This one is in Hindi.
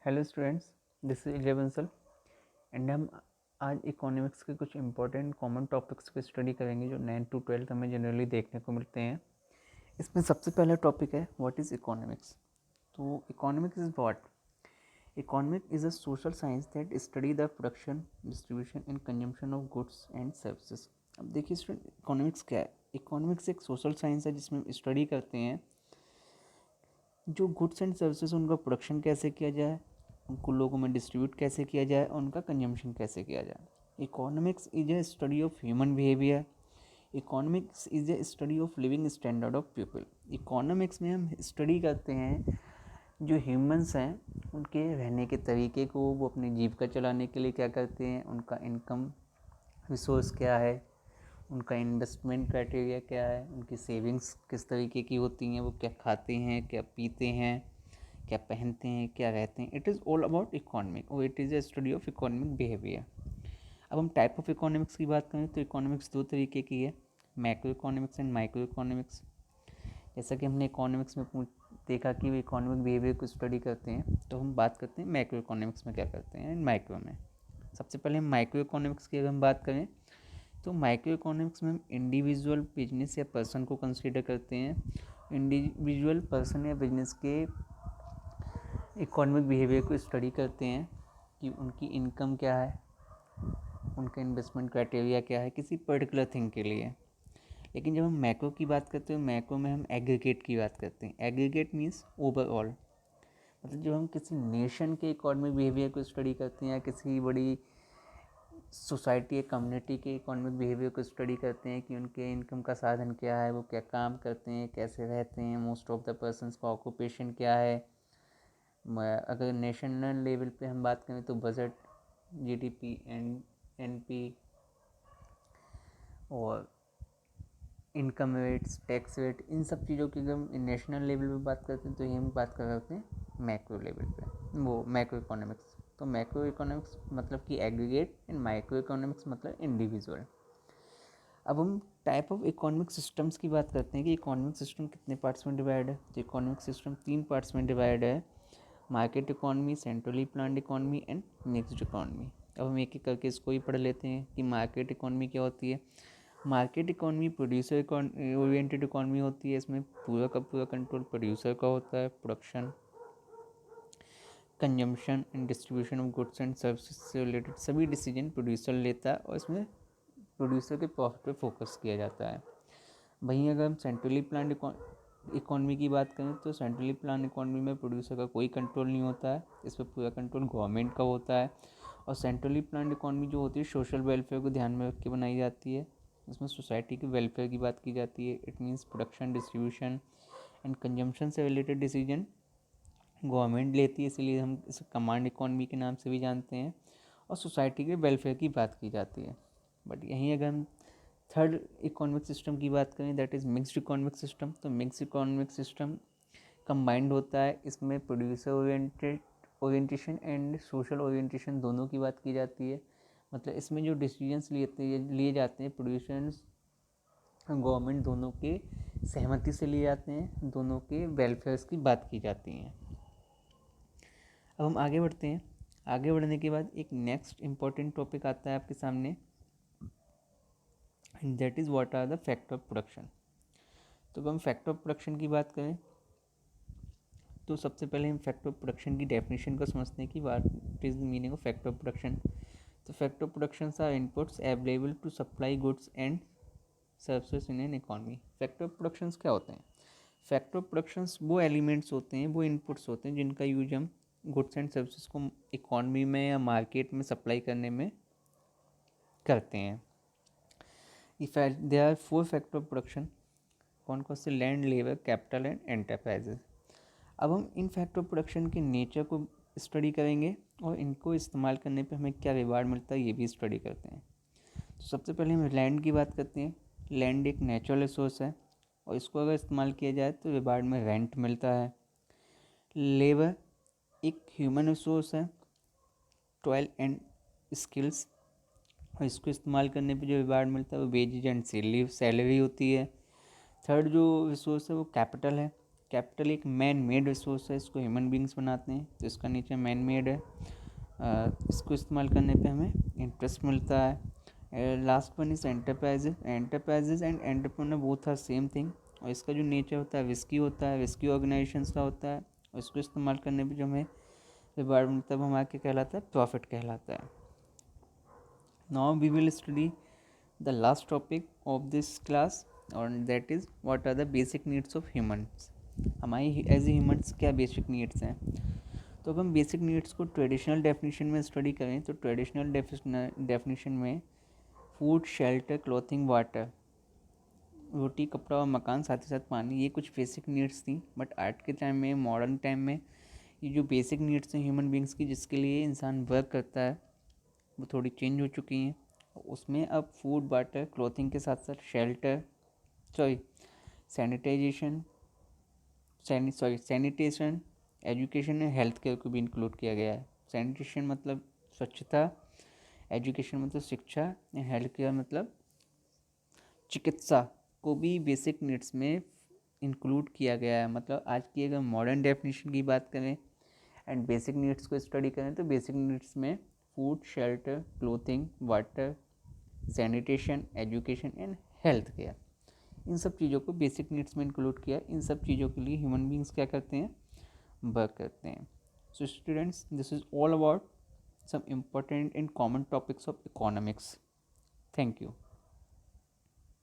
हेलो स्टूडेंट्स, दिस इज इले बंसल एंड हम आज इकोनॉमिक्स के कुछ इंपॉर्टेंट कॉमन टॉपिक्स पे स्टडी करेंगे जो 9 to 12 हमें जनरली देखने को मिलते हैं। इसमें सबसे पहला टॉपिक है व्हाट इज़ इकोनॉमिक्स। तो economics is what? Economic is a social science that study the production, distribution and consumption of goods and services. अब देखिए स्टूडेंट, इकोनॉमिक्स क्या है? इकोनॉमिक्स एक सोशल साइंस है जिसमें हम स्टडी करते हैं जो गुड्स एंड सर्विसेज उनका प्रोडक्शन कैसे किया जाए, उनको लोगों में डिस्ट्रीब्यूट कैसे किया जाए और उनका कंजम्पशन कैसे किया जाए। Economics is a study of human behaviour. Economics is a study of living standard of people. Economics में हम स्टडी करते हैं जो ह्यूमंस हैं उनके रहने के तरीके को, वो अपनी जीविका चलाने के लिए क्या करते हैं, उनका इनकम रिसोर्स क्या है, उनका इन्वेस्टमेंट क्राइटेरिया क्या है, उनकी सेविंग्स किस तरीके की होती हैं, वो क्या खाते हैं, क्या पीते हैं, क्या पहनते हैं, क्या रहते हैं। It is all about economic और it is a study of economic behaviour. अब हम टाइप ऑफ इकोनॉमिक्स की बात करें तो इकोनॉमिक्स दो तरीके की है, macro economics and micro economics. जैसा कि हमने इकोनॉमिक्स में देखा कि वो इकोनॉमिक बिहेवियर को स्टडी करते हैं, तो हम बात करते हैं मैक्रो इकोनॉमिक्स में क्या करते हैं एंड माइक्रो में। सबसे पहले हम माइक्रो इकोनॉमिक्स की अगर हम बात करें तो माइक्रो इकोनॉमिक्स में हम इंडिविजुअल बिजनेस या पर्सन को कंसीडर करते हैं। इंडिविजुअल पर्सन या बिजनेस के इकोनॉमिक बिहेवियर को स्टडी करते हैं कि उनकी इनकम क्या है, उनका इन्वेस्टमेंट क्राइटेरिया क्या है किसी पर्टिकुलर थिंग के लिए। लेकिन जब हम मैक्रो की बात करते हैं, मैक्रो में हम एग्रीगेट की बात करते हैं। एग्रीगेट मीन्स ओवरऑल, मतलब जब हम किसी नेशन के इकोनॉमिक बिहेवियर को स्टडी करते हैं या किसी बड़ी सोसाइटी या कम्युनिटी के इकोनॉमिक बिहेवियर को स्टडी करते हैं कि उनके इनकम का साधन क्या है, वो क्या काम करते हैं, कैसे रहते हैं, मोस्ट ऑफ द पर्सनस का ऑक्यूपेशन क्या है। अगर नेशनल लेवल पे हम बात करें तो बजट, जीडीपी, एनपी और इनकम रेट्स, टैक्स रेट, इन सब चीज़ों की अगर हम नेशनल लेवल पे बात करते हैं तो ये हम बात कर सकते हैं मैक्रो लेवल पे, वो मैक्रो इकोनॉमिक्स। तो मैक्रो इकोनॉमिक्स मतलब कि एग्रीगेट एंड माइक्रो इकोनॉमिक्स मतलब इंडिविजुअल। अब हम टाइप ऑफ इकोनॉमिक सिस्टम्स की बात करते हैं कि इकोनॉमिक सिस्टम कितने पार्ट्स में डिवाइड है। तो इकोनॉमिक सिस्टम 3 पार्ट्स में डिवाइड है, market economy, centrally planned economy and mixed economy. अब हम एक एक करके इसको ही पढ़ लेते हैं कि मार्केट इकोनॉमी क्या होती है। Market economy producer oriented economy होती है। इसमें पूरा का पूरा कंट्रोल प्रोड्यूसर का होता है। Production, consumption and distribution of goods and services से रिलेटेड सभी डिसीजन प्रोड्यूसर लेता है और इसमें प्रोड्यूसर के प्रॉफिट पे फोकस किया जाता है। वहीं अगर हम सेंट्रली प्लान्ड इकोनॉमी की बात करें तो सेंट्रली प्लान इकोनॉमी में प्रोड्यूसर का कोई कंट्रोल नहीं होता है, इस पर पूरा कंट्रोल गवर्नमेंट का होता है। और सेंट्रली प्लान्ड इकोनॉमी जो होती है सोशल वेलफेयर को ध्यान में रख के बनाई जाती है। इसमें सोसाइटी के वेलफेयर की बात की जाती है। It means production, distribution and consumption से रिलेटेड डिसीजन गवर्नमेंट लेती है, इसलिए हम इसे कमांड इकोनॉमी के नाम से भी जानते हैं। और सोसाइटी के वेलफेयर की बात की जाती है। बट यहीं अगर हम थर्ड इकोनॉमिक सिस्टम की बात करें that is mixed economic system, तो मिक्स्ड इकोनॉमिक सिस्टम कंबाइंड होता है। इसमें producer orientation and social orientation दोनों की बात की जाती है। मतलब इसमें जो डिसीजंस लिए जाते हैं प्रोड्यूसर्स, गवर्नमेंट दोनों के सहमति से लिए जाते हैं, दोनों के वेलफेयर्स की बात की जाती हैं। अब हम आगे बढ़ते हैं। आगे बढ़ने के बाद एक नेक्स्ट इम्पॉर्टेंट टॉपिक आता है आपके सामने, that is what are the factor of production. तो अगर हम फैक्टर ऑफ प्रोडक्शन की बात करें तो सबसे पहले हम फैक्टर ऑफ प्रोडक्शन की डेफिनेशन को समझते हैं कि what is the meaning of factor of production. तो factor of production are inputs available to supply goods and services in an economy. Factor of productions क्या होते हैं? फैक्टर ऑफ प्रोडक्शंस वो एलिमेंट्स होते हैं, वो इनपुट्स होते हैं जिनका यूज हम गुड्स एंड सर्विसेज को इकोनॉमी में या मार्केट में सप्लाई करने में करते हैं। There are 4 factor of production. कौन कौन से? Land, labour, capital and enterprises. अब हम इन फैक्टर ऑफ प्रोडक्शन के नेचर को स्टडी करेंगे और इनको इस्तेमाल करने पे हमें क्या रिवार्ड मिलता है ये भी स्टडी करते हैं। तो सबसे पहले हम लैंड की बात करते हैं। लैंड एक नेचुरल रिसोर्स है और इसको अगर इस्तेमाल किया जाए तो रिवार्ड में रेंट मिलता है। लेबर एक ह्यूमन रिसोर्स है, टॉयल एंड स्किल्स, और इसको इस्तेमाल करने पे जो रिवार्ड मिलता है वो वेजेज एंड सैलरी होती है। थर्ड जो रिसोर्स है वो कैपिटल है। कैपिटल एक मैन मेड रिसोर्स है, इसको ह्यूमन बींग्स बनाते हैं, तो इसका नीचे मैन मेड है। इसको इस्तेमाल करने पे हमें इंटरेस्ट मिलता है। Last one is enterprises. Enterprises and entrepreneur both are same thing, और इसका जो नेचर होता है रिस्की होता है, रिस्की ऑर्गेनाइजेशन का होता है, और इसको इस्तेमाल करने पे जो हमें रिवार्ड मिलता है वो हमारा क्या कहलाता है, प्रॉफिट कहलाता है। Now we will study the last topic of this class, और that is what are the basic needs of humans. हमारी एज ए ह्यूमंस क्या बेसिक नीड्स हैं। तो अगर हम बेसिक नीड्स को ट्रेडिशनल डेफिनेशन में स्टडी करें तो ट्रेडिशनल डेफिनेशन में फूड, शेल्टर, क्लॉथिंग, वाटर, रोटी, कपड़ा और मकान, साथ ही साथ पानी, ये कुछ बेसिक नीड्स थी। बट आज के टाइम में, मॉडर्न टाइम में, ये जो बेसिक नीड्स हैं ह्यूमन बींग्स की, जिसके लिए इंसान वर्क करता है, वो थोड़ी चेंज हो चुकी हैं। उसमें अब फूड, वाटर, क्लॉथिंग के साथ साथ shelter, sanitization, sanitation, education and health care को भी इंक्लूड किया गया है। सैनिटेशन मतलब स्वच्छता, एजुकेशन मतलब शिक्षा, एंड हेल्थ केयर मतलब चिकित्सा को भी बेसिक नीड्स में इंक्लूड किया गया है। मतलब आज की अगर मॉडर्न डेफिनेशन की बात करें एंड बेसिक नीड्स को स्टडी करें तो बेसिक नीड्स में food, shelter, clothing, water, sanitation, education and health care, इन सब चीज़ों को बेसिक नीड्स में इंक्लूड किया। इन सब चीज़ों के लिए ह्यूमन बींग्स क्या करते हैं, वर्क करते हैं। So students, this is all about some important and common topics of economics. Thank you.